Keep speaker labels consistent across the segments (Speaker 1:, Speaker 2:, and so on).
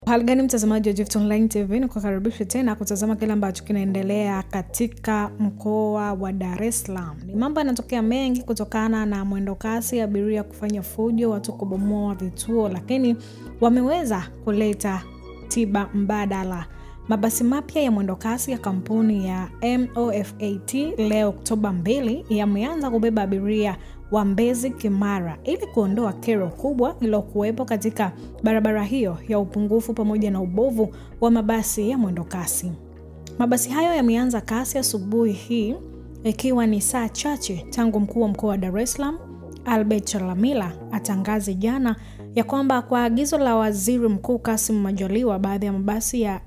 Speaker 1: Hali gani mtazamaji wa Gift Online TV, nikukaribisha tena kutazama kile ambacho kinaendelea katika mkoa wa Dar es Salaam. Ni mambo yanatokea mengi kutokana na mwendo kasi, abiria kufanya fujo, watu kubomoa vituo, lakini wameweza kuleta tiba mbadala. Mabasi mapya ya mwendo kasi ya kampuni ya MOFAT leo Oktoba 2 yameanza kubeba abiria wa Mbezi Kimara ili kuondoa kero kubwa iliyokuwepo katika barabara hiyo ya upungufu pamoja na ubovu wa mabasi ya mwendo kasi. Mabasi hayo yameanza kasi asubuhi hii ikiwa ni saa chache tangu mkuu wa mkoa wa Dar es Salaam Albert Chalamila atangaze jana ya kwamba kwa agizo la Waziri Mkuu Kassim Majaliwa baadhi ya mabasi ya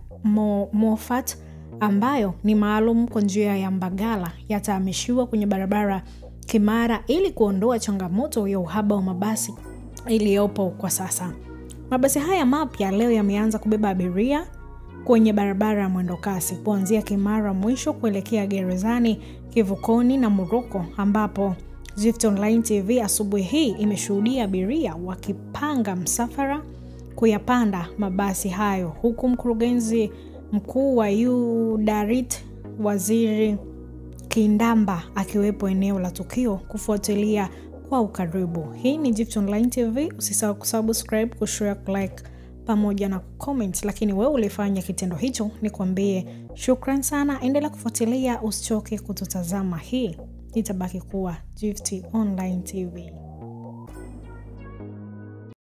Speaker 1: MOFAT ambayo ni maalum kwa njia ya Mbagala yatahamishiwa kwenye barabara Kimara ili kuondoa changamoto ya uhaba wa mabasi iliyopo kwa sasa. Mabasi haya mapya leo yameanza kubeba abiria kwenye barabara ya mwendo kasi kuanzia Kimara mwisho kuelekea Gerezani, Kivukoni na Moroko, ambapo Gift Online TV asubuhi hii imeshuhudia abiria wakipanga msafara kuyapanda mabasi hayo, huku mkurugenzi mkuu wa UDART Waziri Kindamba akiwepo eneo la tukio kufuatilia kwa ukaribu. Hii ni Gift Online TV, usisahau kusubscribe, kushare, like pamoja na comment, lakini wewe ulifanya kitendo hicho nikwambie shukrani sana. Endelea kufuatilia, usichoke kututazama. Hii itabaki kuwa Gift Online TV.